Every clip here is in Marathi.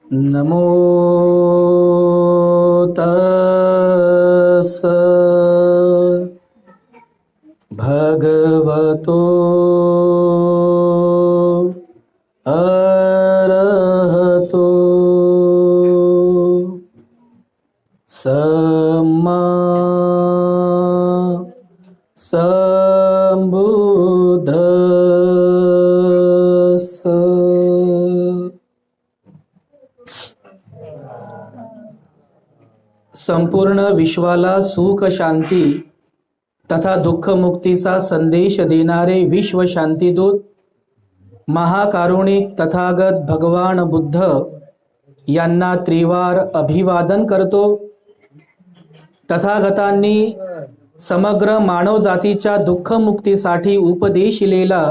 नमो तस् भगवतो अरहतो सम्मा संबुद्धस्स। संपूर्ण विश्वाला सुख शांती तथा दुःख मुक्तीचा संदेश देणारे विश्व शांतीदूत महाकारुणिक तथागत भगवान बुद्ध यांना त्रिवार अभिवादन करतो। तथागतांनी समग्र मानवजातीच्या दुःख मुक्तीसाठी उपदेशिलेला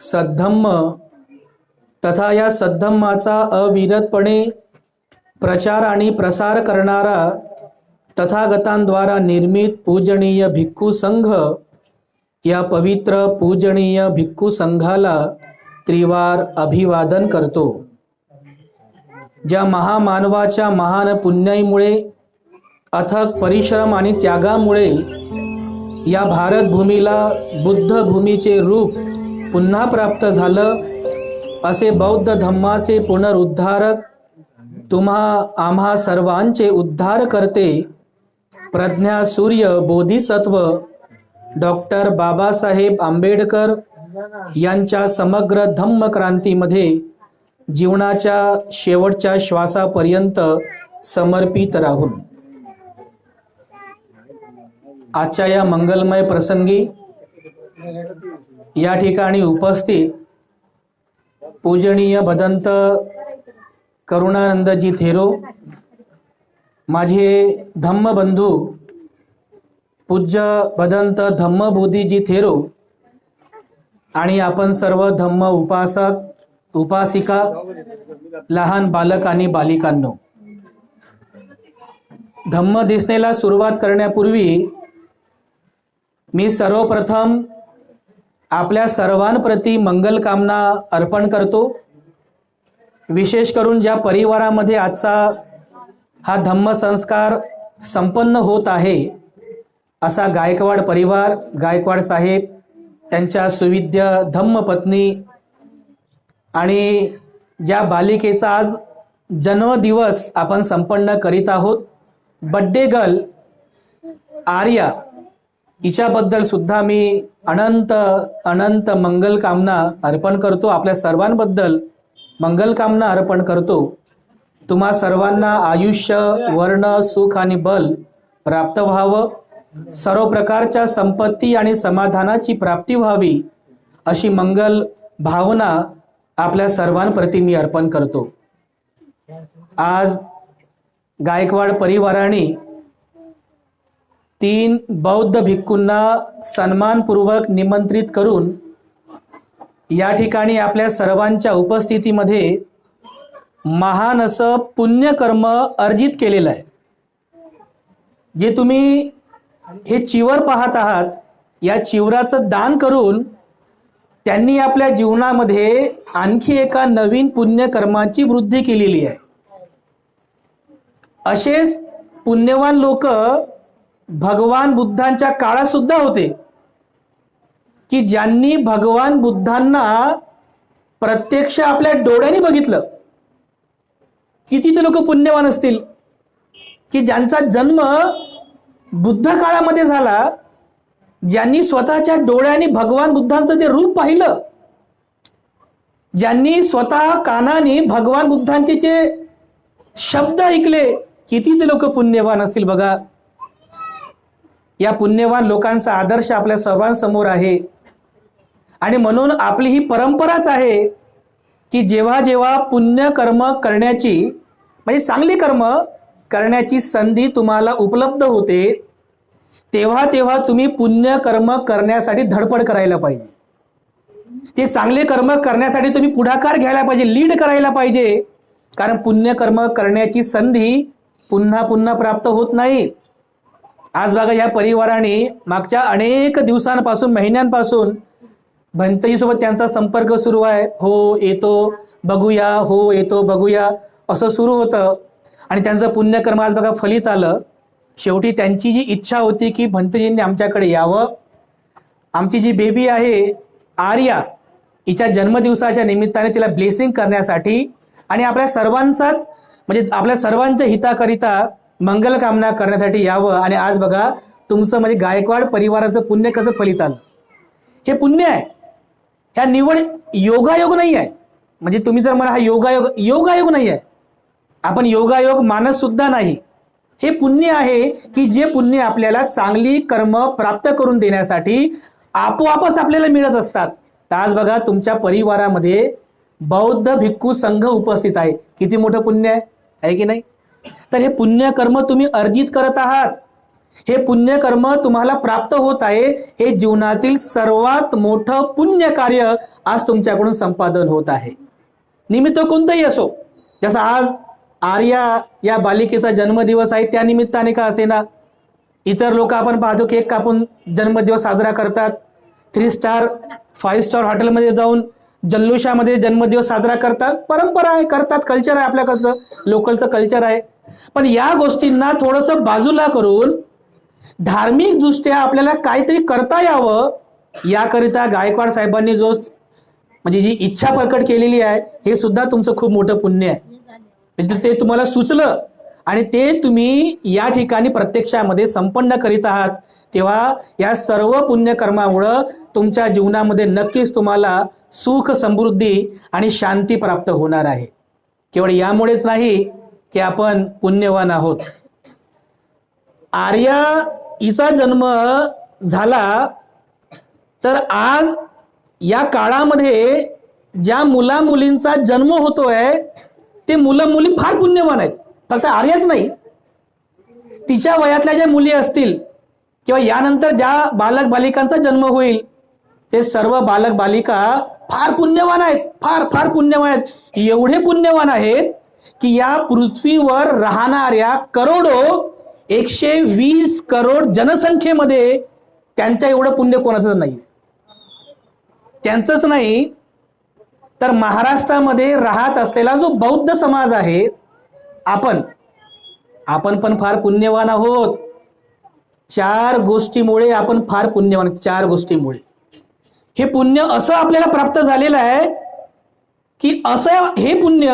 सद्धम्म तथा या सद्धम्माचा अविरतपणे प्रचार आणि प्रसार करणारा तथागतांद्वारा निर्मित पूजनीय भिक्खू संघ या पवित्र पूजनीय भिक्खू संघाला त्रिवार अभिवादन करतो। ज्या महामानवाच्या महान पुण्याईमुळे अथक परिश्रम आणि त्यागामुळे या भारत भूमीला बुद्ध भूमीचे रूप पुन्हा प्राप्त झालं, असे बौद्ध धम्माचे पुनरुद्धारक तुम्हा आम्हा सर्वांचे उद्धार करते प्रज्ञा सूर्य बोधिसत्व डॉक्टर बाबासाहेब आंबेडकर यांच्या समग्र धम्म क्रांतीमध्ये जीवनाच्या शेवटच्या श्वासापर्यंत समर्पित राहून आजच्या या मंगलमय प्रसंगी या ठिकाणी उपस्थित पूजनीय भदंत करुणानंदजी थेरो, माझे धम्मबंधू पूज्य भदंत धम्मबोधीजी थेरो आणि आपण सर्व धम्म उपासक उपासिका, लहान बालक आणि बालिकांनो, धम्म दिसण्याला सुरुवात करण्यापूर्वी मी सर्वप्रथम आपल्या सर्वांप्रती मंगल कामना अर्पण करतो। विशेष करून ज्या परिवारामध्ये आजचा हा धम्म संस्कार संपन्न होत आहे असा गायकवाड परिवार, गायकवाड साहेब, त्यांच्या सुविद्य धम्मपत्नी आणि ज्या बालिकेचा आज जन्मदिवस आपण संपन्न करीत आहोत, बड्डे गर्ल आर्या, हिच्याबद्दल सुद्धा मी अनंत अनंत मंगल कामना अर्पण करतो। आपल्या सर्वांबद्दल मंगल कामना अर्पण करतो। तुम्हा सर्वांना आयुष्य, वर्ण, सुख आणि बल प्राप्त व्हावं, सर्व प्रकारच्या संपत्ती आणि समाधानाची प्राप्ती व्हावी, अशी मंगल भावना आपल्या सर्वांप्रती मी अर्पण करतो। आज गायकवाड परिवाराने 3 बौद्ध भिक्खूंना सन्मानपूर्वक निमंत्रित करून या ठिकाणी आपल्या सर्वांच्या उपस्थितीमध्ये महान असं पुण्यकर्म अर्जित केलेलं आहे। जे तुम्ही हे चिवर पाहत आहात, या चिवराचं दान करून त्यांनी आपल्या जीवनामध्ये आणखी एका नवीन पुण्यकर्माची वृद्धी केलेली आहे। असेच पुण्यवान लोक भगवान बुद्धांच्या काळात सुद्धा होते की ज्यांनी भगवान बुद्धांना प्रत्यक्ष आपल्या डोळ्यांनी बघितलं। किती ते लोक पुण्यवान असतील की ज्यांचा जन्म बुद्ध काळामध्ये झाला, ज्यांनी स्वतःच्या डोळ्यांनी भगवान बुद्धांचं ते रूप पाहिलं, ज्यांनी स्वतः कानाने भगवान बुद्धांचे जे शब्द ऐकले, किती ते लोक पुण्यवान असतील बघा। या पुण्यवान लोकांचा आदर्श आपल्या सर्वांसमोर आहे आणि म्हणून आपली ही परंपराच आहे की जेव्हा जेव्हा पुण्यकर्म करण्याची, म्हणजे चांगली कर्म करण्याची संधी तुम्हाला उपलब्ध होते, तेव्हा तेव्हा तुम्ही पुण्यकर्म करण्यासाठी धडपड करायला पाहिजे। ते चांगले कर्म करण्यासाठी तुम्ही पुढाकार घ्यायला पाहिजे, लीड करायला पाहिजे, कारण पुण्यकर्म करण्याची संधी पुन्हा पुन्हा प्राप्त होत नाही। आज बघा, या परिवाराने मागच्या अनेक दिवसांपासून, महिन्यांपासून भंतजीसोबत त्यांचा संपर्क सुरू आहे, हो येतो बघूया, हो येतो बघूया असं सुरू होतं. आणि त्यांचं पुण्यकर्म आज बघा फलित आलं. शेवटी त्यांची जी इच्छा होती की भंतजींनी आमच्याकडे यावं, आमची जी बेबी आहे आर्या, हिच्या जन्मदिवसाच्या निमित्ताने तिला ब्लेसिंग करण्यासाठी आणि आपल्या सर्वांचाच म्हणजे आपल्या सर्वांच्या हिताकरिता मंगल कामना करण्यासाठी यावं. आणि आज बघा तुमचं म्हणजे गायकवाड परिवाराचं पुण्य कसं फलित आलं. हे पुण्य आहे, ह्या निवड योगायोग नाही आहे. म्हणजे तुम्ही जर म्हणा हा योगायोग नाही आहे, आपण योगायोग मानत सुद्धा नाही. हे पुण्य आहे की जे पुण्य आपल्याला चांगली कर्म प्राप्त करून देण्यासाठी आपोआपच आपल्याला मिळत असतात. तर आज बघा तुमच्या परिवारामध्ये बौद्ध भिक्खू संघ उपस्थित आहे. किती मोठं पुण्य आहे की नाही. तर हे पुण्यकर्म तुम्ही अर्जित करत आहात, हे पुण्यकर्म तुम्हाला प्राप्त होत आहे. हे जीवनातील सर्वात मोठं पुण्य कार्य आज तुमच्याकडून संपादन होत आहे. निमित्त कोणतंही असो, जसं आज आर्या या बालिकेचा जन्मदिवस आहे त्या निमित्ताने का असेना, इतर लोक आपण पाहतो केक कापून जन्मदिवस साजरा करतात, 3 स्टार 5 स्टार हॉटेलमध्ये जाऊन जल्लोषामध्ये जन्मदिवस साजरा करतात. परंपरा आहे, करतात, कल्चर आहे, आपल्याकडचं लोकलचं कल्चर आहे. पण या गोष्टींना थोडंसं बाजूला करून धार्मिक दृष्ट्या आपल्याला काहीतरी करता यावं याकरिता गायकवाड साहेबांनी जो म्हणजे जी इच्छा प्रकट केलेली आहे, हे सुद्धा तुमचं खूप मोठं पुण्य आहे. म्हणजे ते तुम्हाला सुचलं आणि ते तुम्ही या ठिकाणी प्रत्यक्षामध्ये संपन्न करीत आहात. तेव्हा या सर्व पुण्यकर्मामुळं तुमच्या जीवनामध्ये नक्कीच तुम्हाला सुख, समृद्धी आणि शांती प्राप्त होणार आहे. केवळ यामुळेच नाही की आपण पुण्यवान आहोत. आर्या हिचा जन्म झाला तर आज या काळामध्ये ज्या मुला मुलींचा जन्म होतोय ते मुलं मुली फार पुण्यवान आहेत. फक्त आर्याच नाही, तिच्या वयातल्या ज्या मुली असतील किंवा यानंतर ज्या बालक बालिकांचा जन्म होईल ते सर्व बालक बालिका फार पुण्यवान आहेत, फार फार पुण्यवान आहेत. एवढे पुण्यवान आहेत की या पृथ्वीवर राहणाऱ्या करोडो 120 करोड जनसंख्येमध्ये त्यांच्या एवढं पुण्य कोणाचंच नाही. त्यांचंच नाही तर महाराष्ट्रामध्ये राहत असलेला जो बौद्ध समाज आहे, आपण पण फार पुण्यवान आहोत. 4 गोष्टीमुळे आपण फार पुण्यवान, 4 गोष्टीमुळे. हे पुण्य असं आपल्याला प्राप्त झालेलं आहे की असं हे पुण्य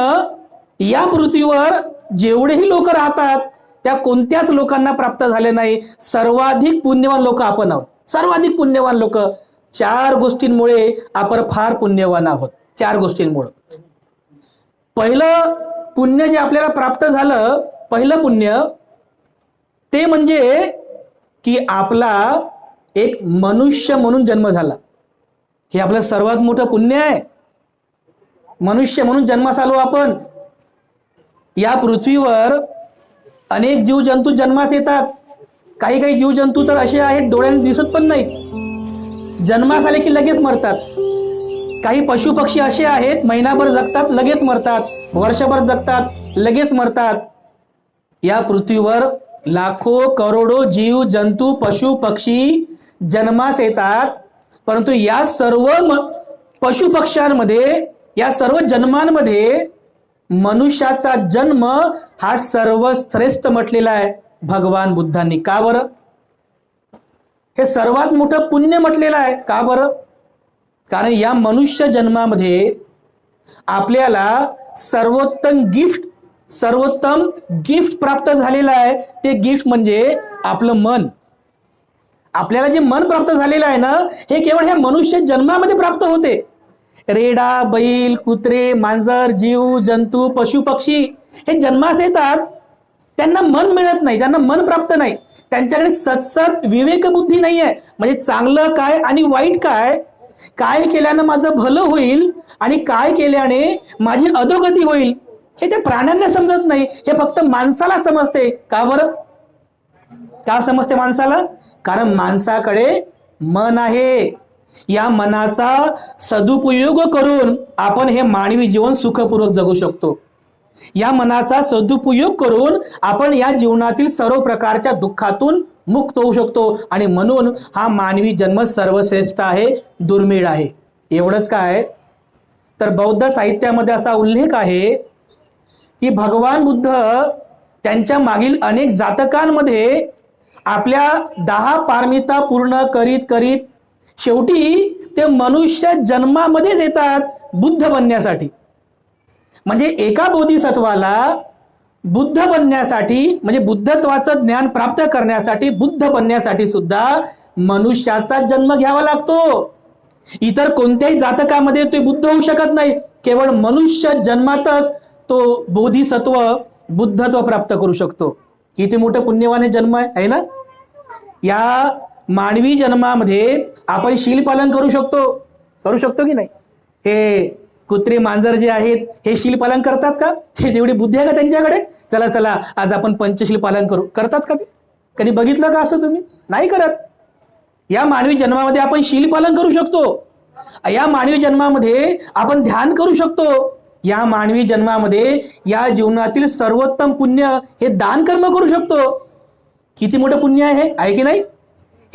या पृथ्वीवर जेवढेही लोक राहतात त्या कोणत्याच लोकांना प्राप्त झाले नाही. सर्वाधिक पुण्यवान लोक आपण आहोत, सर्वाधिक पुण्यवान लोक. 4 गोष्टींमुळे आपण फार पुण्यवान आहोत. 4 गोष्टींमुळे. पहिलं पुण्य जे आपल्याला प्राप्त झालं, पहिलं पुण्य ते म्हणजे की आपला एक मनुष्य म्हणून जन्म झाला. हे आपलं सर्वात मोठं पुण्य आहे. मनुष्य म्हणून जन्मास आलो आपण. या पृथ्वीवर अनेक जीवजंतू जन्मास येतात. काही काही जीवजंतू तर असे आहेत डोळ्यांनी दिसत पण नाहीत, जन्मास आले की लगेच मरतात. काही पशु पक्षी असे आहेत महिनाभर जगतात लगेच मरतात, वर्षभर जगतात लगेच मरतात. या पृथ्वीवर लाखो करोडो जीव जंतू पशु पक्षी जन्मास येतात, परंतु या सर्व पशु पक्ष्यांमध्ये, या सर्व जन्मांमध्ये मनुष्याचा जन्म हा सर्वश्रेष्ठ म्हटलेला आहे भगवान बुद्धांनी. का बरं? हे सर्वात मोठं पुण्य म्हटलेलं आहे. का बरं? कारण या मनुष्य जन्मामध्ये आपल्याला सर्वोत्तम गिफ्ट प्राप्त झालेलं आहे. ते गिफ्ट म्हणजे आपलं मन. आपल्याला जे मन प्राप्त झालेलं आहे ना, हे केवळ ह्या मनुष्य जन्मामध्ये प्राप्त होते. रेडा, बैल, कुत्रे, मांजर, जीव जंतू, पशु पक्षी हे जन्मास येतात, त्यांना मन मिळत नाही, त्यांना मन प्राप्त नाही. त्यांच्याकडे सत्सत विवेकबुद्धी नाही आहे. म्हणजे चांगलं काय आणि वाईट काय, काय केल्यानं माझं भलं होईल आणि काय केल्याने माझी अधोगती होईल, हे त्या प्राण्यांना समजत नाही. हे फक्त माणसाला समजते. का बरं? का समजते माणसाला? कारण माणसाकडे मन आहे. या मनाचा सदुपयोग करून आपण हे मानवी जीवन सुखपूर्वक जगू शकतो. या मनाचा सदुपयोग करून आपण या जीवनातील सर्व प्रकारच्या दुःखातून मुक्त होऊ शकतो. आणि म्हणून हा मानवी जन्म सर्वश्रेष्ठ आहे, दुर्मिळ आहे. एवढंच काय, तर बौद्ध साहित्यामध्ये असा उल्लेख आहे की भगवान बुद्ध त्यांच्या मागील अनेक जातकांमध्ये आपल्या 10 पारमिता पूर्ण करीत करीत शेवटी ते मनुष्य जन्मामध्येच येतात बुद्ध बनण्यासाठी. म्हणजे एका बोधिसत्वाला बुद्ध बनण्यासाठी, म्हणजे बुद्धत्वाचं ज्ञान प्राप्त करण्यासाठी, बुद्ध बनण्यासाठी सुद्धा मनुष्याचा जन्म घ्यावा लागतो. इतर कोणत्याही जातकामध्ये तो बुद्ध होऊ शकत नाही. केवळ मनुष्य जन्मातच तो बोधिसत्व बुद्धत्व प्राप्त करू शकतो. किती मोठं पुण्यवान जन्म आहे ना. या मानवी जन्मामध्ये आपण शीलपालन करू शकतो की नाही. हे कुत्रे मांजर जे आहेत हे शीलपालन करतात का? ते तेवढी बुद्धी आहे का त्यांच्याकडे? चला चला आज आपण पंचशील पालन करू, करतात का ते? कधी बघितलं का असं तुम्ही? नाही करत. या मानवी जन्मामध्ये आपण शीलपालन करू शकतो. या मानवी जन्मामध्ये आपण ध्यान करू शकतो. या मानवी जन्मामध्ये या जीवनातील सर्वोत्तम पुण्य हे दान कर्म करू शकतो. किती मोठं पुण्य आहे की नाही.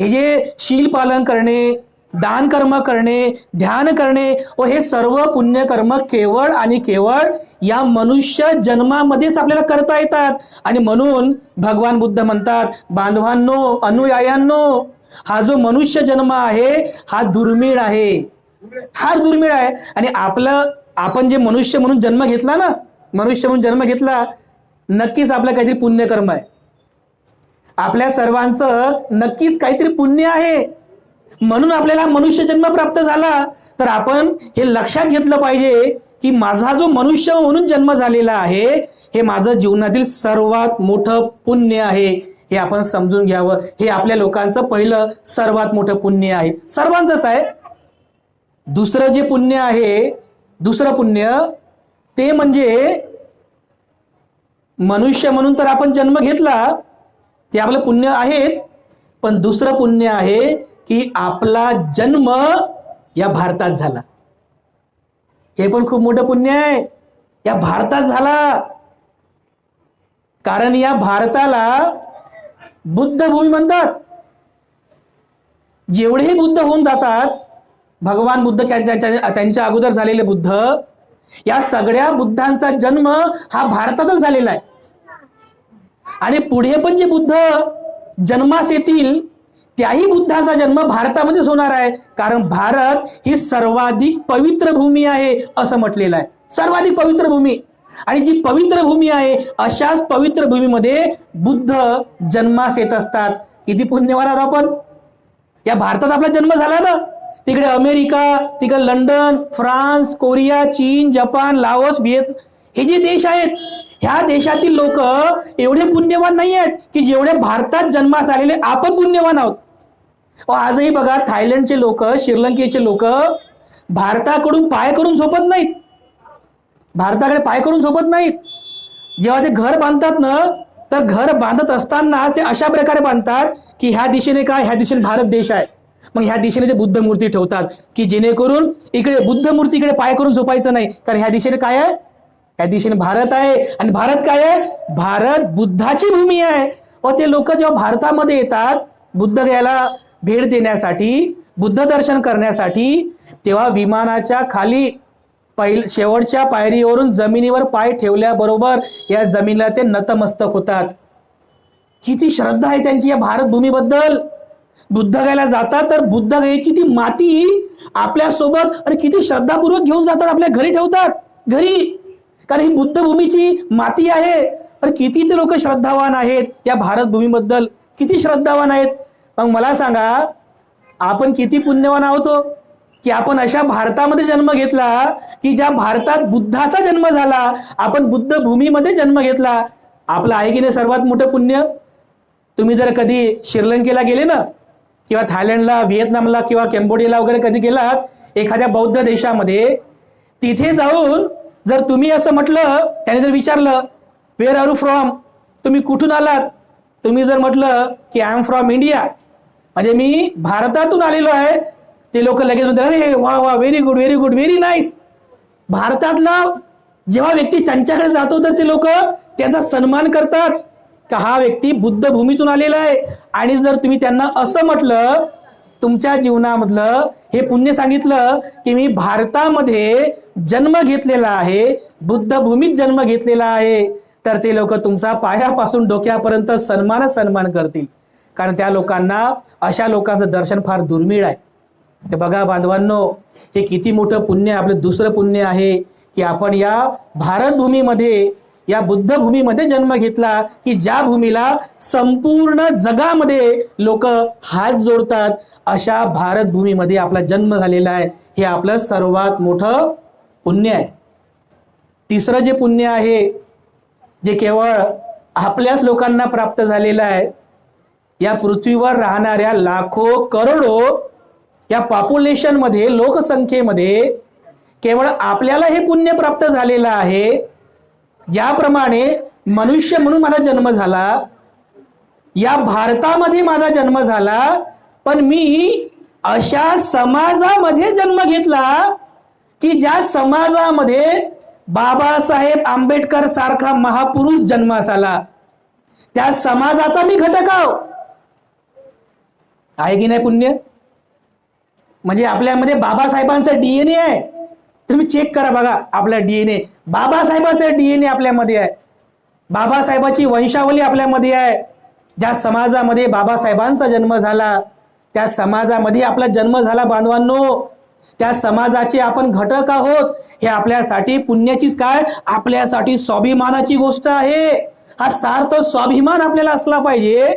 हे जे शील पालन करणे, दान कर्म करणे, ध्यान करणे व हे सर्व पुण्य कर्म केवळ आणि केवळ या मनुष्य जन्मामध्येच आपल्याला करता येतात. आणि म्हणून भगवान बुद्ध म्हणतात, बांधवांनो, अनुयायांनो, हा जो मनुष्य जन्म आहे हा दुर्मिळ आहे, फार दुर्मिळ आहे. आणि आपण जे मनुष्य म्हणून जन्म घेतला ना, मनुष्य म्हणून जन्म घेतला, नक्कीच आपलं काहीतरी पुण्यकर्म आहे. आपल्या सर्वांचं नक्कीच काहीतरी पुण्य आहे. म्हणून आपल्याला मनुष्य जन्म प्राप्त झाला. तर आपण हे लक्षात घेतलं पाहिजे की माझा जो मनुष्य म्हणून जन्म झालेला आहे हे माझं जीवनातील सर्वात मोठं पुण्य आहे. हे आपण समजून घ्यावं. हे आपल्या लोकांचं पहिलं सर्वात मोठं पुण्य आहे, सर्वांचंच आहे. दुसरं जे पुण्य आहे, दुसरं पुण्य ते म्हणजे मनुष्य म्हणून तर आपण जन्म घेतला, ते आपलं पुण्य आहेच. पण दुसरं पुण्य आहे की आपला जन्म या भारतात झाला. हे पण खूप मोठं पुण्य आहे. या भारतात झाला. कारण या भारताला बुद्ध भूमी म्हणतात. जेवढे बुद्ध होऊन जातात, भगवान बुद्ध त्यांच्या अगोदर झालेले बुद्ध, या सगळ्या बुद्धांचा जन्म हा भारतातच झालेला आहे. आणि पुढे पण जे बुद्ध जन्मास येतील त्याही बुद्धांचा जन्म भारतामध्येच होणार आहे. कारण भारत ही सर्वाधिक पवित्र भूमी आहे असं म्हटलेलं आहे. सर्वाधिक पवित्र भूमी. आणि जी पवित्र भूमी आहे अशाच पवित्र भूमीमध्ये बुद्ध जन्मास येत असतात. किती पुण्यवान आहोत आपण. या भारतात आपला जन्म झाला ना. तिकडे अमेरिका, तिकडे लंडन, फ्रान्स, कोरिया, चीन, जपान, लाओस, हे जे देश आहेत, ह्या देशातील लोक एवढे पुण्यवान नाही आहेत की जेवढे भारतात जन्मास आलेले आपण पुण्यवान आहोत. आजही बघा, थायलंडचे लोक, श्रीलंकेचे लोक भारताकडून पाय करून झोपत नाहीत. भारताकडे पाय करून झोपत नाहीत. जेव्हा ते घर बांधतात ना, तर घर बांधत असताना ते अशा प्रकारे बांधतात की ह्या दिशेने काय, ह्या दिशेने भारत देश आहे, मग ह्या दिशेने ते बुद्ध मूर्ती ठेवतात की जेणेकरून इकडे बुद्ध मूर्तीकडे पाय करून झोपायचं नाही. कारण ह्या दिशेने काय आहे, ह्या दिशेने भारत आहे. आणि भारत काय आहे, भारत बुद्धाची भूमी आहे. व ते लोक जेव्हा भारतामध्ये येतात बुद्ध याला भेट देण्यासाठी, बुद्ध दर्शन करण्यासाठी, तेव्हा विमानाच्या खाली शेवटच्या पायरीवरून जमिनीवर पाय ठेवल्याबरोबर या जमिनीला ते नतमस्तक होतात. किती श्रद्धा आहे त्यांची या भारत भूमीबद्दल. बुद्ध गायला जातात तर बुद्ध गायची ती माती आपल्या सोबत अरे किती श्रद्धापूर्वक घेऊन जातात, आपल्या घरी ठेवतात घरी. कारण ही बुद्ध भूमीची माती आहे. अरे किती ते लोक श्रद्धावान आहेत या भारत भूमीबद्दल, किती श्रद्धावान आहेत. मग मला सांगा, आपण किती पुण्यवान आहोत की आपण अशा भारतामध्ये जन्म घेतला की ज्या भारतात बुद्धाचा जन्म झाला. आपण बुद्ध भूमीमध्ये जन्म घेतला. आपलं आहे की नाही सर्वात मोठं पुण्य. तुम्ही जर कधी श्रीलंकेला गेले ना, किंवा थायलंडला, व्हिएतनामला किंवा कंबोडियाला वगैरे कधी गेलात एखाद्या बौद्ध देशामध्ये, तिथे जाऊन जर तुम्ही असं म्हटलं, त्याने जर विचारलं वेअर आर यू फ्रॉम, तुम्ही कुठून आलात, तुम्ही जर म्हटलं की आय एम फ्रॉम इंडिया, म्हणजे मी भारतातून आलेलो आहे, ते लोक लगेच म्हणतात अरे वा वा, very good, very good, very nice. भारतातला जेव्हा व्यक्ती त्यांच्याकडे जातो तर ते लोक त्यांचा सन्मान करतात का हा व्यक्ती बुद्ध भूमीतून आलेला आहे. आणि जर तुम्ही त्यांना असं म्हटलं तुमच्या जीवनामधलं हे पुण्य सांगितलं की मी भारतामध्ये जन्म घेतलेला आहे, बुद्धभूमीत जन्म घेतलेला आहे, तर ते लोक तुमचा पायापासून डोक्यापर्यंत सन्मान करतील. कारण त्या लोकांना, अशा लोकांचं दर्शन फार दुर्मिळ आहे. ते बघा बांधवांनो, हे किती मोठं पुण्य, आपलं दुसरं पुण्य आहे की आपण या भारत भूमीमध्ये, या बुद्ध भूमीमध्ये जन्म घेतला, की ज्या भूमीला संपूर्ण जगामध्ये लोक हात जोडतात, अशा भारत भूमीमध्ये आपला जन्म झालेला आहे. हे आपलं सर्वात मोठं पुण्य आहे. तिसरं जे पुण्य आहे, जे केवळ आपल्याच लोकांना प्राप्त झालेलं आहे, या पृथ्वीवर राहणाऱ्या लाखो करोडो या पॉप्युलेशन मध्ये, लोकसंख्येमध्ये केवळ आपल्याला हे पुण्य प्राप्त झालेलं आहे. ज्याप्रमाणे मनुष्य म्हणून माझा जन्म झाला, या भारतामध्ये माझा जन्म झाला, पण मी अशा समाजामध्ये जन्म घेतला की ज्या समाजामध्ये बाबासाहेब आंबेडकर सारखा महापुरुष जन्मास आला. त्या समाजाचा मी घटक आहे की नाही पुण्य? म्हणजे आपल्यामध्ये बाबासाहेबांचा डीएनए आहे. तुम्ही चेक करा बघा, आपला डीएनए, बाबासाहेबांचा डीएनए आपल्यामध्ये आहे, बाबासाहेबाची वंशावली आपल्यामध्ये आहे. ज्या समाजामध्ये बाबासाहेबांचा जन्म झाला, त्या समाजामध्ये आपला जन्म झाला बांधवांनो, त्या समाजाचे आपण घटक आहोत. हे आपल्यासाठी पुण्याचीच काय, आपल्यासाठी स्वाभिमानाची गोष्ट आहे. हा सार्थ स्वाभिमान आपल्याला असला पाहिजे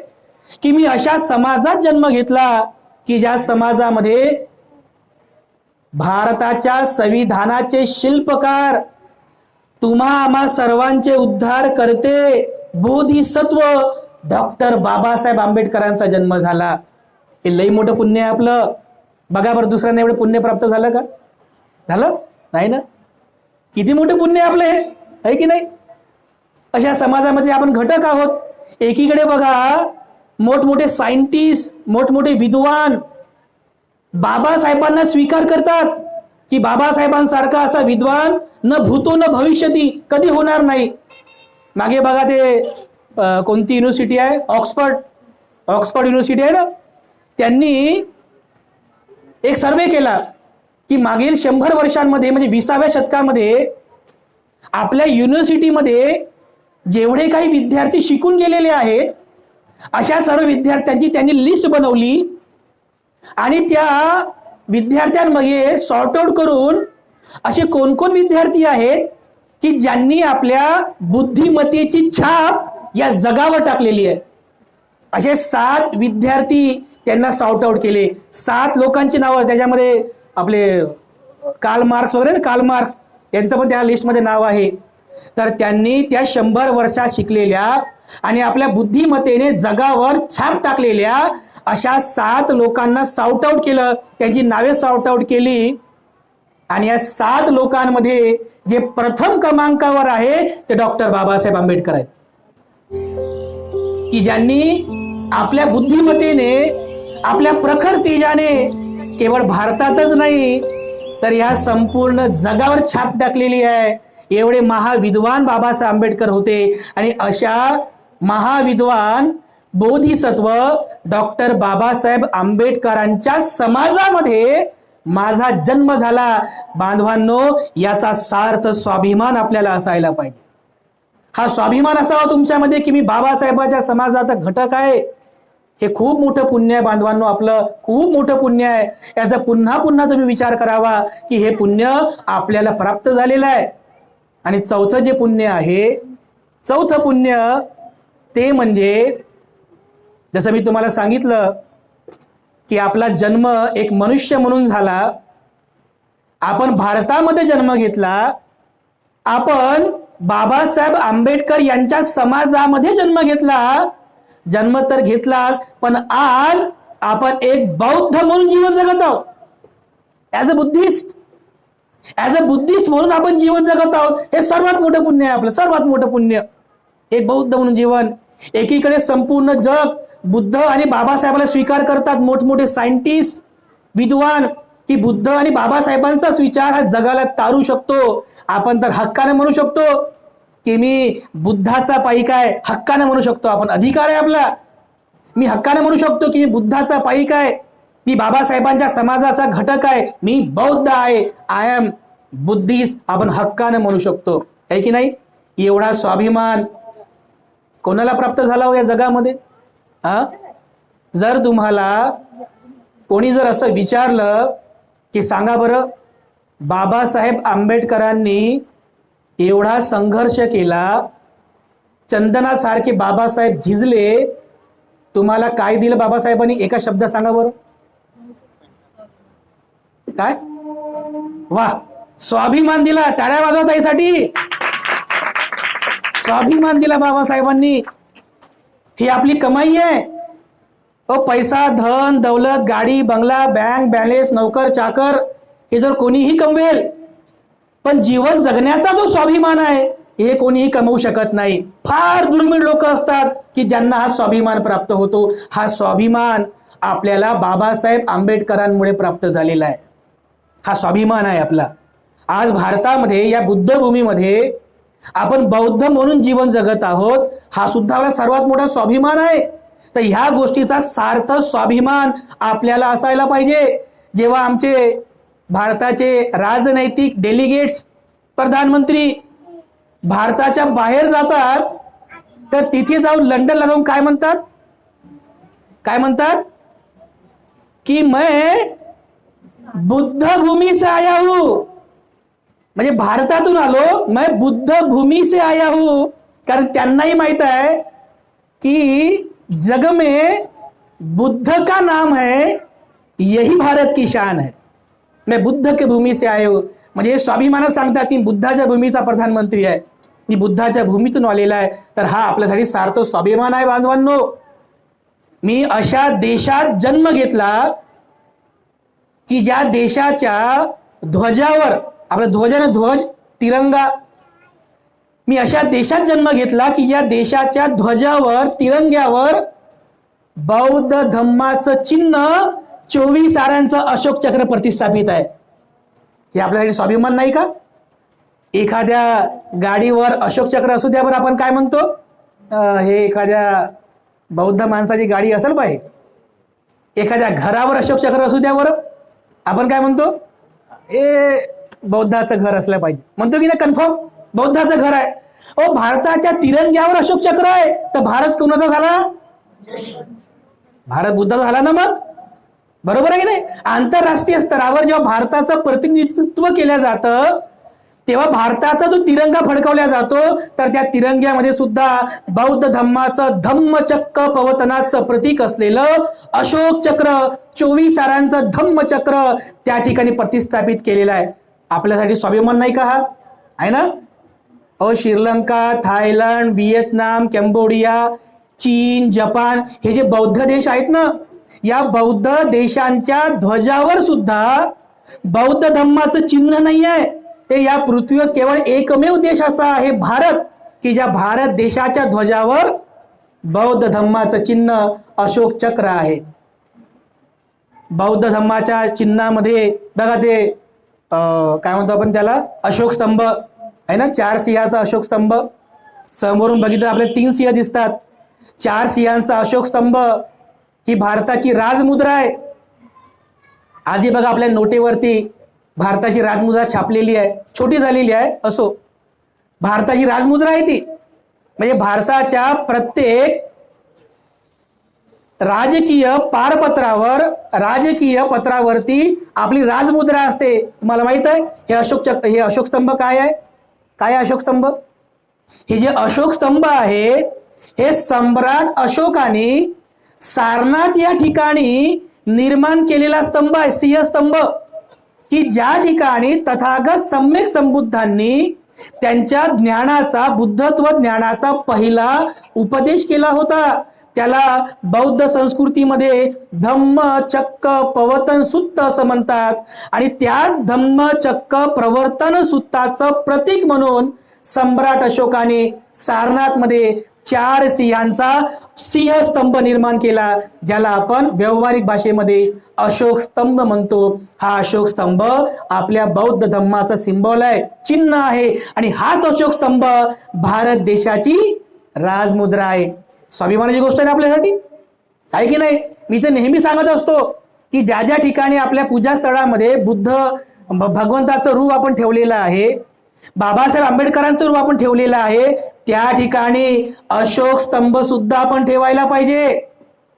की मी अशा समाजात जन्म घेतला की ज्या समाजामध्ये भारताच्या संविधानाचे शिल्पकार, तुम्हा आम्हा सर्वांचे उद्धार करते बोधिसत्व डॉक्टर बाबासाहेब आंबेडकरांचा जन्म झाला. हे लई मोठं पुण्य आहे आपलं. बघा बरं, दुसऱ्यांना एवढं पुण्य प्राप्त झालं का? झालं नाही ना? किती मोठं पुण्य आहे आपलं हे, आहे की नाही? अशा समाजामध्ये आपण घटक आहोत. एकीकडे बघा, मोठमोठे सायंटिस्ट, मोठमोठे विद्वान बाबासाहेबांना स्वीकार करतात की बाबासाहेबांसारखा असा विद्वान न भूतो न भविष्यती, कधी होणार नाही. मागे बघा ते कोणती युनिव्हर्सिटी आहे, ऑक्सफर्ड युनिव्हर्सिटी आहे ना, त्यांनी एक सर्वे केला की मागील 100 वर्षांमध्ये, म्हणजे 20व्या शतकामध्ये आपल्या युनिव्हर्सिटीमध्ये जेवढे काही विद्यार्थी शिकून गेलेले आहेत, अशा सर्व विद्यार्थ्यांची त्यांनी लिस्ट बनवली आणि त्या विद्यार्थ्यांमध्ये सॉर्ट आउट करून असे कोण कोण विद्यार्थी आहेत की ज्यांनी आपल्या बुद्धिमत्तेची छाप या जगावर टाकलेली आहे. असे 7 विद्यार्थी त्यांना सॉर्ट आउट केले. 7 लोकांची नावं, त्याच्यामध्ये आपले कार्ल मार्क्स वगैरे, कार्ल मार्क्स यांचं पण त्या लिस्टमध्ये नाव आहे. तर त्यांनी त्या 100 वर्षात शिकलेल्या आणि आपल्या बुद्धिमत्तेने जगावर छाप टाकलेल्या अशा 7 लोकांना सॉर्ट आउट केलं, त्यांची नावे सॉर्ट आउट केली. आणि या 7 लोकांमध्ये जे प्रथम क्रमांकावर आहे ते डॉक्टर बाबासाहेब आंबेडकर आहेत, की ज्यांनी आपल्या बुद्धिमत्तेने, आपल्या प्रखर तेजाने केवळ भारतातच नाही तर या संपूर्ण जगावर छाप टाकलेली आहे. एवढे महाविद्वान बाबासाहेब आंबेडकर होते. आणि अशा महाविद्वान बोधिसत्व डॉक्टर बाबासाहेब आंबेडकरांच्या समाजामध्ये माझा जन्म झाला. बांधवांनो, याचा सार्थ स्वाभिमान आपल्याला असायला पाहिजे. हा स्वाभिमान असावा तुमच्यामध्ये की मी बाबासाहेबांच्या समाजाचा घटक आहे. हे खूप मोठं पुण्य आहे बांधवांनो, आपलं खूप मोठं पुण्य आहे. याचा पुन्हा पुन्हा तुम्ही विचार करावा की हे पुण्य आपल्याला प्राप्त झालेलं आहे. आणि चौथं जे पुण्य आहे, चौथं पुण्य ते म्हणजे, जसं मी तुम्हाला सांगितलं की आपला जन्म एक मनुष्य म्हणून झाला, आपण भारतामध्ये जन्म घेतला, आपण बाबासाहेब आंबेडकर यांच्या समाजामध्ये जन्म घेतला. जन्म तर घेतलाच, पण आज आपण एक बौद्ध म्हणून जीवन जगत आहोत. ॲज अ बुद्धिस्ट म्हणून आपण जीवन जगत आहोत. हे सर्वात मोठं पुण्य आहे आपलं, सर्वात मोठं पुण्य. एक बौद्ध म्हणून जीवन. एकीकडे संपूर्ण जग बुद्ध आणि बाबासाहेबाला स्वीकार करतात, मोठमोठे सायंटिस्ट, विद्वान, की बुद्ध आणि बाबासाहेबांचाच विचार हा जगाला तारू शकतो. आपण तर हक्काने म्हणू शकतो की मी बुद्धाचा पाईक आहे, हक्काने म्हणू शकतो आपण, अधिकार आहे आपला. मी हक्काने म्हणू शकतो की मी बुद्धाचा पाईक आहे. मी बाबासाहेबांच्या समाजाचा घटक आहे, मी बौद्ध आहे, आय एम बुद्धिस्ट, आपण हक्कानं म्हणू शकतो, आहे की नाही? एवढा स्वाभिमान कोणाला प्राप्त झाला हो या जगामध्ये? जर तुम्हाला कोणी जर असं विचारलं की सांगा बरं, बाबासाहेब आंबेडकरांनी एवढा संघर्ष केला, चंदनासारखे बाबासाहेब झिजले, तुम्हाला काय दिलं बाबासाहेबांनी? एका शब्दात सांगा बरं. काय? वा, स्वाभिमान दिला. टाळ्या वाजवा त्यासाठी. स्वाभिमान दिला बाबासाहेबांनी. ही आपली कमाई आहे. पैसा, धन, दौलत, गाडी, बंगला, बँक बॅलेन्स, नोकर चाकर हे जर कोणीही कमवेल, पण जीवन जगण्याचा जो स्वाभिमान आहे हे कोणीही कमवू शकत नाही. फार दुर्मिळ लोक असतात की ज्यांना हा स्वाभिमान प्राप्त होतो. हा स्वाभिमान आपल्याला बाबासाहेब आंबेडकरांमुळे प्राप्त झालेला आहे. हा स्वाभिमान आहे आपला. आज भारतामध्ये या बुद्धभूमीमध्ये आपण बौद्ध म्हणून जीवन जगत आहोत. हा सुद्धा आपला सर्वात मोठा स्वाभिमान आहे. तर ह्या गोष्टीचा सार्थ स्वाभिमान आपल्याला असायला पाहिजे. जेव्हा आमचे भारताचे राजनैतिक डेलिगेट्स, प्रधानमंत्री भारताच्या बाहेर जातात, तर तिथे जाऊन लंडनला जाऊन काय म्हणतात? काय म्हणतात की मैं बुद्ध भूमी से आया हूं. म्हणजे भारतातून आलो, मैं बुद्ध भूमी से आया हूं. कारण त्यांनाही माहित आहे की जग में बुद्ध का नाम है, यही भारत की शान है. मैं बुद्ध के भूमी से आया हूं. म्हणजे स्वाभिमानात सांगतात की बुद्धाच्या भूमीचा प्रधानमंत्री आहे, मी बुद्धाच्या भूमीतून आलेला आहे. तर हा आपल्यासाठी सार्थ स्वाभिमान आहे बांधवांनो. मी अशा देशात जन्म घेतला की ज्या देशाच्या ध्वजावर, आपला ध्वज ना, ध्वज तिरंगा, मी अशा देशात जन्म घेतला की या देशाच्या ध्वजावर, तिरंग्यावर बौद्ध धम्माचं चिन्ह 24 आऱ्यांचं अशोक चक्र प्रतिष्ठापित आहे. हे आपल्यासाठी स्वाभिमान नाही का? एखाद्या गाडीवर अशोक चक्र असू द्या बरं, आपण काय म्हणतो? हे एखाद्या बौद्ध माणसाची गाडी असेल पाहिजे. एखाद्या घरावर अशोक चक्र असू द्या बरं, आपण काय म्हणतो? हे बौद्धाचं घर असलं पाहिजे, म्हणतो की नाही? कन्फर्म बौद्धाचं घर आहे. भारताच्या तिरंग्यावर अशोक चक्र आहे, तर भारत कोणाचा झाला? भारत बुद्धाचा झाला ना. मग बरोबर आहे की नाही? आंतरराष्ट्रीय स्तरावर जेव्हा भारताचं प्रतिनिधित्व केलं जातं, तेव्हा भारताचा जो तिरंगा फडकवला जातो, तर त्या तिरंग्यामध्ये सुद्धा बौद्ध धम्माचं धम्मचक्र पवतनाचं प्रतीक असलेलं अशोक चक्र, 24 आऱ्यांचं धम्मचक्र त्या ठिकाणी प्रतिष्ठापित केलेलं आहे. आपल्यासाठी स्वाभिमान नाही का हा? आहे ना? श्रीलंका, थायलंड, व्हिएतनाम, कंबोडिया, चीन, जपान हे जे बौद्ध देश आहेत ना, या बौद्ध देशांच्या ध्वजावर सुद्धा बौद्ध धम्माचं चिन्ह नाही आहे. ते या पृथ्वीवर केवळ एकमेव देश असा आहे भारत, की ज्या भारत देशाच्या ध्वजावर बौद्ध धम्माचं चिन्ह अशोक चक्र आहे. बौद्ध धम्माच्या चिन्हामध्ये बघा ते काय म्हणतो आपण त्याला? अशोक स्तंभ आहे ना, 4 सिंहाचा अशोक स्तंभ. समोरून बघितलं आपल्याला 3 सिंह दिसतात. 4 सिंहांचा अशोक स्तंभ ही भारताची राजमुद्रा आहे. आजही बघा आपल्या नोटेवरती भारताची राजमुद्रा छापलेली आहे, छोटी झालेली आहे, असो भारताची राजमुद्रा आहे ती. म्हणजे भारताच्या प्रत्येक राजकीय पारपत्रावर, राजकीय पत्रावरती आपली राजमुद्रा असते. तुम्हाला माहित आहे हे अशोक स्तंभ काय आहे? काय अशोक स्तंभ? हे जे अशोक स्तंभ आहे हे सम्राट अशोकाने सारनाथ या ठिकाणी निर्माण केलेला स्तंभ आहे, सिंहस्तंभ, की ज्या ठिकाणी तथागत सम्यक संबुद्धांनी त्यांच्या ज्ञानाचा, बुद्धत्व ज्ञानाचा पहिला उपदेश केला होता. त्याला बौद्ध संस्कृतीमध्ये धम्मचक्र प्रवर्तन सूत्र असं म्हणतात. आणि त्याच धम्मचक्र प्रवर्तन सूत्राचं प्रतीक म्हणून सम्राट अशोकाने सारनाथमध्ये 4 सिंहांचा सिंहस्तंभ निर्माण केला, ज्याला आपण व्यावहारिक भाषेमध्ये अशोक स्तंभ म्हणतो. हा अशोक स्तंभ आपल्या बौद्ध धम्माचा सिंबॉल आहे, चिन्ह आहे. आणि हाच अशोक स्तंभ भारत देशाची राजमुद्रा आहे. स्वाभिमानाची गोष्ट आहे आपल्यासाठी, आहे की नाही? मी तर नेहमी सांगत असतो की ज्या ज्या ठिकाणी आपल्या पूजा स्थळामध्ये बुद्ध भगवंताचं रूप आपण ठेवलेलं आहे, बाबासाहेब आंबेडकरांचं रूप आपण ठेवलेलं आहे, त्या ठिकाणी अशोक स्तंभ सुद्धा आपण ठेवायला पाहिजे.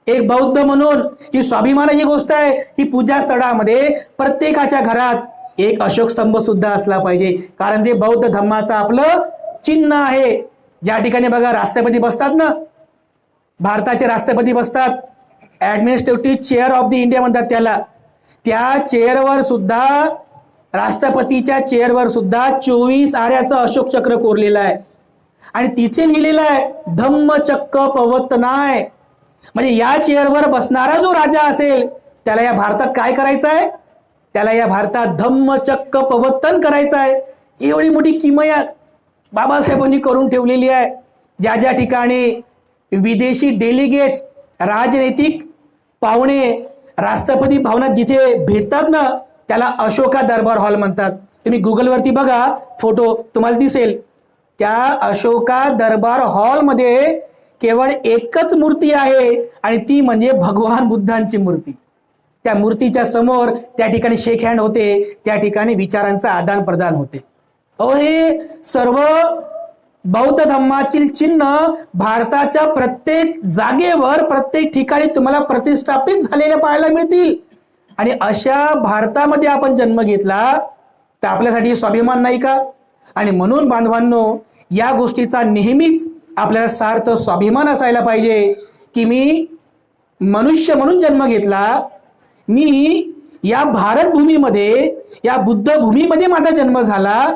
एक बौद्ध म्हणून ही स्वाभिमानाची गोष्ट आहे की पूजा स्थळामध्ये प्रत्येकाच्या घरात एक अशोक स्तंभ सुद्धा असला पाहिजे, कारण ते बौद्ध धम्माचं आपलं चिन्ह आहे. ज्या ठिकाणी बघा राष्ट्रपती बसतात ना, भारताचे राष्ट्रपती बसतात, administrative chair of the India म्हणतात त्याला, त्या चेअरवर सुद्धा, राष्ट्रपतीच्या चेअरवर सुद्धा 24 आऱ्याचं अशोक चक्र कोरलेलं आहे आणि तिथे लिहिलेलं आहे धम्मचक्र पवतनाय. म्हणजे या चेअरवर बसणारा जो राजा असेल त्याला या भारतात काय करायचं आहे, त्याला या भारतात धम्मचक्र पवर्तन करायचं आहे. एवढी मोठी किमया बाबासाहेबांनी करून ठेवलेली आहे. ज्या ज्या ठिकाणी विदेशी डेलिगेट्स, राजनैतिक पाहुणे राष्ट्रपती भवनात जिथे भेटतात ना, त्याला अशोका दरबार हॉल म्हणतात. तुम्ही गुगलवरती बघा, फोटो तुम्हाला दिसेल. त्या अशोका दरबार हॉलमध्ये केवळ एकच मूर्ती आहे आणि ती म्हणजे भगवान बुद्धांची मूर्ती. त्या मूर्तीच्या समोर त्या ठिकाणी शेक हँड होते, त्या ठिकाणी विचारांचं आदान प्रदान होते. हे सर्व बौद्ध धम्मातील चिन्ह भारताच्या प्रत्येक जागेवर, प्रत्येक ठिकाणी तुम्हाला प्रतिष्ठापित झालेले पाहायला मिळतील. आणि अशा भारतामध्ये आपण जन्म घेतला तर आपल्यासाठी स्वाभिमान नाही का? आणि म्हणून बांधवांनो, या गोष्टीचा नेहमीच आपल्याला सार्थ स्वाभिमान असायला पाहिजे की मी मनुष्य म्हणून जन्म घेतला, मी या भारत भूमीमध्ये, या बुद्ध भूमीमध्ये माझा जन्म झाला,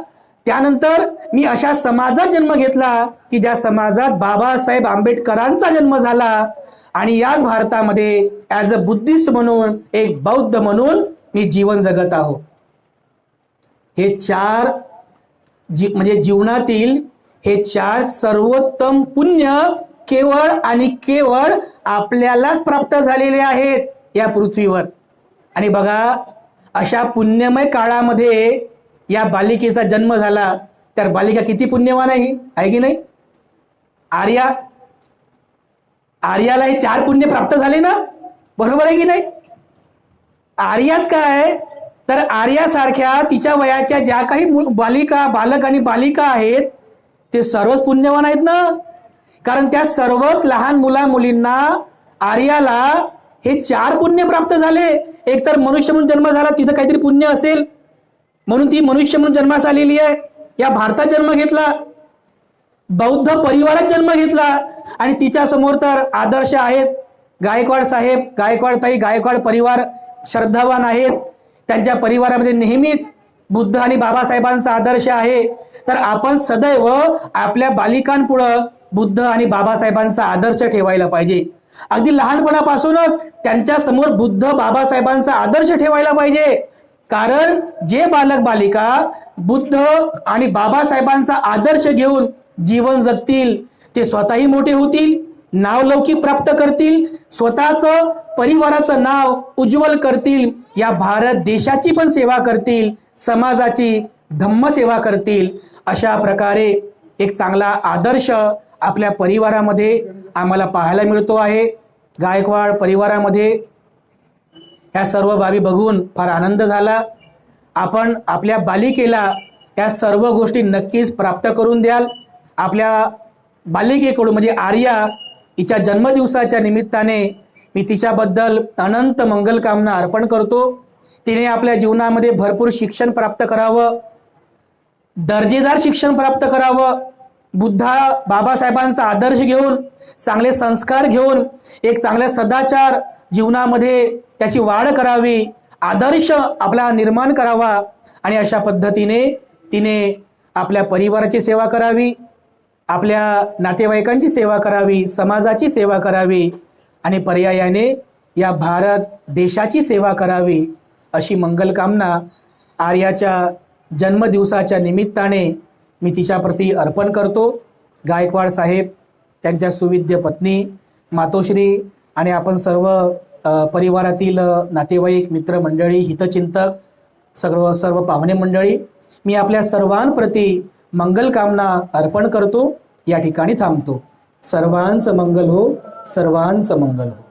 त्यानंतर मी अशा समाजात जन्म घेतला की ज्या समाजात बाबासाहेब आंबेडकरांचा जन्म झाला, आणि याच भारतामध्ये ॲज अ बुद्धिस्ट म्हणून, एक बौद्ध म्हणून मी जीवन जगत आहो. हे चार म्हणजे जीवनातील हे चार सर्वोत्तम पुण्य केवळ आणि केवळ आपल्यालाच प्राप्त झालेले आहेत या पृथ्वीवर. आणि बघा, अशा पुण्यमय काळामध्ये या बालिकेचा जन्म झाला, तर बालिका किती पुण्यवान आहे की नाही? आर्याला हे चार पुण्य प्राप्त झाले ना, बरोबर आहे की नाही? आर्याच काय, तर आर्यासारख्या तिच्या वयाच्या ज्या काही बालक आणि बालिका आहेत ते सर्वच पुण्यवान आहेत ना, कारण त्या सर्वच लहान मुलींना, आर्याला हे चार पुण्य प्राप्त झाले. एक तर मनुष्य म्हणून जन्म झाला, तिचं काहीतरी पुण्य असेल म्हणून ती मनुष्य म्हणून जन्मास आलेली आहे, या भारतात जन्म घेतला, बौद्ध परिवारात जन्म घेतला, आणि तिच्या समोर तर आदर्श आहेत. गायकवाड साहेब, गायकवाड ताई, गायकवाड परिवार श्रद्धावान आहेत, त्यांच्या परिवारामध्ये नेहमीच बुद्ध आणि बाबासाहेबांचा आदर्श आहे. तर आपण सदैव आपल्या बालिकांपुढं बुद्ध आणि बाबासाहेबांचा आदर्श ठेवायला पाहिजे. अगदी लहानपणापासूनच त्यांच्या समोर बुद्ध बाबासाहेबांचा आदर्श ठेवायला पाहिजे, कारण जे बालक बालिका बुद्ध आणि बाबासाहेबांचा आदर्श घेऊन जीवन जगतील ते स्वतःही मोठे होतील, नावलौकिक प्राप्त करतील, स्वतःचं परिवाराचं नाव उज्ज्वल करतील, या भारत देशाची पण सेवा करतील, समाजाची धम्मसेवा करतील. अशा प्रकारे एक चांगला आदर्श आपल्या परिवारामध्ये आम्हाला पाहायला मिळतो आहे. गायकवाड परिवारामध्ये या सर्व बाबी बघून फार आनंद झाला. आपण आपल्या बालिकेला या सर्व गोष्टी नक्कीच प्राप्त करून द्याल. आपल्या बालिकेकडून म्हणजे आर्या हिच्या जन्मदिवसाच्या निमित्ताने मी तिच्याबद्दल अनंत मंगलकामना अर्पण करतो. तिने आपल्या जीवनामध्ये भरपूर शिक्षण प्राप्त करावं, दर्जेदार शिक्षण प्राप्त करावं, बुद्धा बाबासाहेबांचा आदर्श घेऊन, चांगले संस्कार घेऊन, एक चांगले सदाचार जीवनामध्ये त्याची वाढ करावी, आदर्श आपला निर्माण करावा, आणि अशा पद्धतीने तिने आपल्या परिवाराची सेवा करावी, आपल्या नातेवाईकांची सेवा करावी, समाजाची सेवा करावी, आणि पर्यायाने या भारत देशाची सेवा करावी, अशी मंगलकामना आर्याच्या जन्मदिवसाच्या निमित्ताने मी तिच्याप्रती अर्पण करतो. गायकवाड साहेब, त्यांच्या सुविद्य पत्नी, मातोश्री आणि आपण सर्व परिवारातील नातेवाईक, मित्रमंडळी, हितचिंतक, सर्व पाहुणे मंडळी, मी आपल्या सर्वांप्रती मंगलकामना अर्पण करतो. या ठिकाणी थांबतो. सर्वांचं मंगल हो, सर्वांचं मंगल हो.